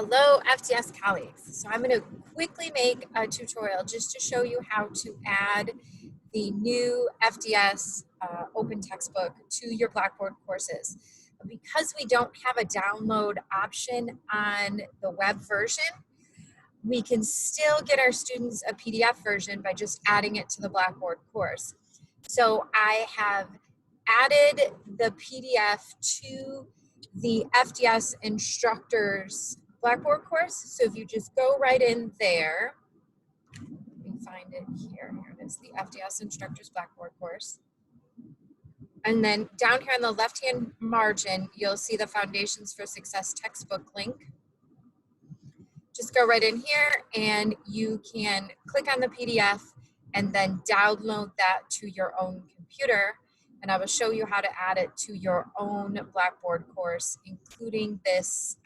Hello, FTS colleagues. So I'm going to quickly make a tutorial just to show you how to add the new FDS open textbook to your Blackboard courses. Because we don't have a download option on the web version, we can still get our students a PDF version by just adding it to the Blackboard course. So I have added the PDF to the FDS instructors Blackboard course. So if you just go right in there, let me find it here. Here it is, the FDS instructors Blackboard course. And then down here on the left-hand margin, you'll see the Foundations for Success textbook link. Just go right in here and you can click on the PDF and then download that to your own computer. And I will show you how to add it to your own Blackboard course, including this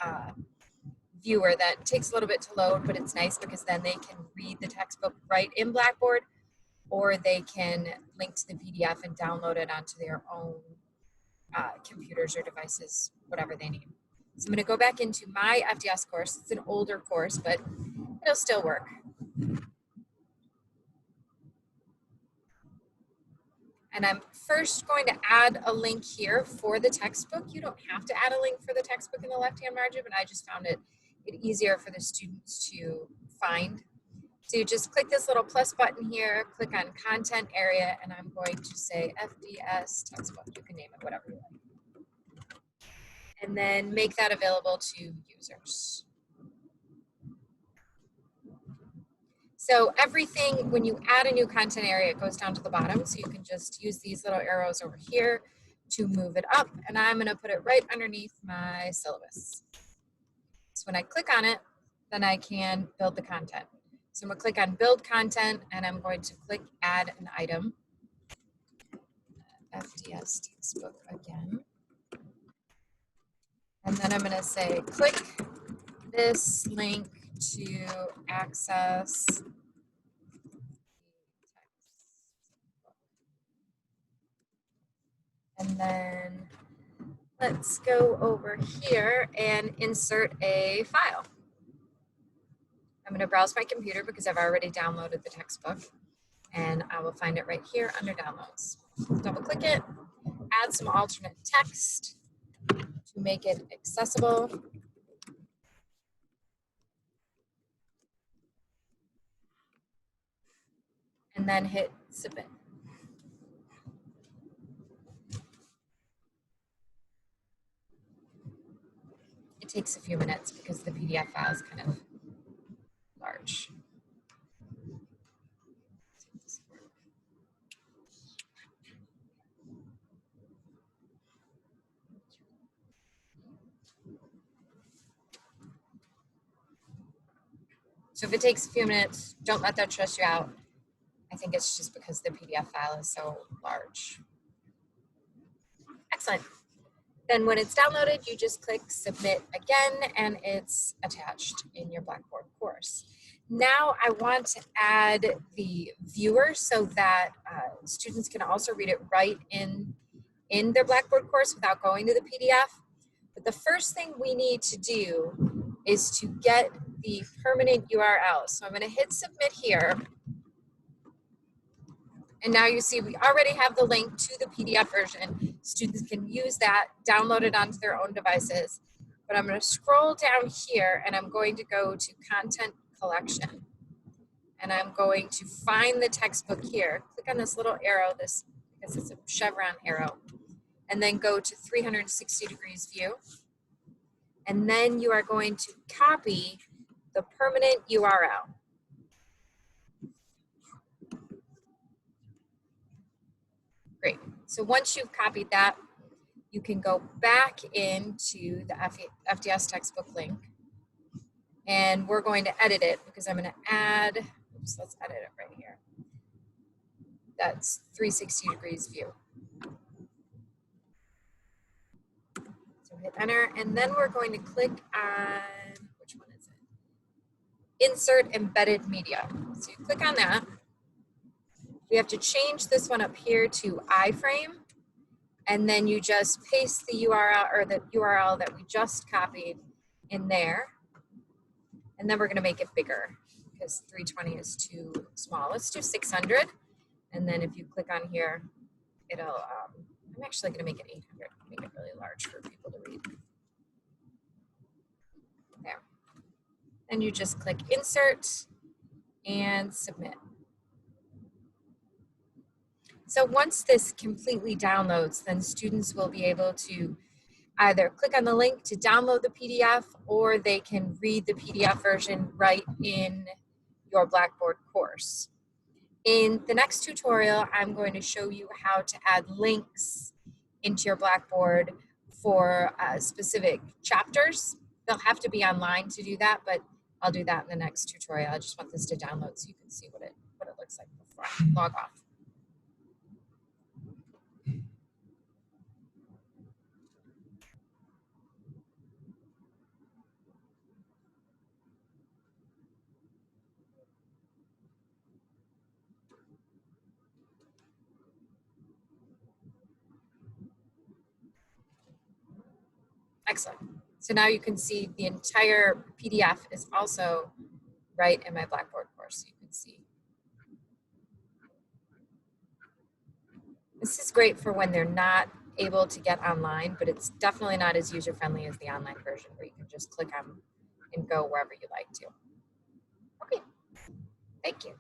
viewer that takes a little bit to load, but it's nice because then they can read the textbook right in Blackboard, or they can link to the PDF and download it onto their own computers or devices, whatever they need. So I'm going to go back into my FDS course. It's an older course, but it'll still work. And I'm first going to add a link here for the textbook. You don't have to add a link for the textbook in the left-hand margin, but I just found it easier for the students to find. So you just click this little plus button here, click on content area, and I'm going to say FDS textbook. You can name it whatever you like. And then make that available to users. So everything, when you add a new content area, it goes down to the bottom. So you can just use these little arrows over here to move it up. And I'm going to put it right underneath my syllabus. So when I click on it, then I can build the content. So I'm going to click on build content and I'm going to click add an item. FDS textbook again. And then I'm going to say click this link to access. And then let's go over here and insert a file. I'm going to browse my computer because I've already downloaded the textbook, and I will find it right here under downloads. Double click it, add some alternate text to make it accessible. And then hit submit. It takes a few minutes because the PDF file is kind of large. So if it takes a few minutes, don't let that stress you out. I think it's just because the PDF file is so large. Excellent. Then when it's downloaded, you just click submit again and it's attached in your Blackboard course. Now I want to add the viewer so that students can also read it right in their Blackboard course without going to the PDF. But the first thing we need to do is to get the permanent URL. So I'm going to hit submit here. And now you see we already have the link to the PDF version. Students can use that, download it onto their own devices. But I'm going to scroll down here and I'm going to go to content collection. And I'm going to find the textbook here. Click on this little arrow, this because it's a chevron arrow. And then go to 360 degrees view. And then you are going to copy the permanent URL. Great. So once you've copied that, you can go back into the FDS textbook link. And we're going to edit it because I'm going to add, oops, let's edit it right here. That's 360 degrees view. So hit enter, and then we're going to click on, which one is it? Insert embedded media. So you click on that. We have to change this one up here to iframe, and then you just paste the URL or the URL that we just copied in there. And then we're going to make it bigger because 320 is too small. Let's do 600. And then if you click on here, it'll, I'm actually going to make it 800, make it really large for people to read. There. Then you just click insert and submit. So once this completely downloads, then students will be able to either click on the link to download the PDF, or they can read the PDF version right in your Blackboard course. In the next tutorial, I'm going to show you how to add links into your Blackboard for specific chapters. They'll have to be online to do that, but I'll do that in the next tutorial. I just want this to download so you can see what it looks like before I log off. Excellent. So now you can see the entire PDF is also right in my Blackboard course. You can see. This is great for when they're not able to get online, but it's definitely not as user-friendly as the online version where you can just click on and go wherever you like to. Okay, thank you.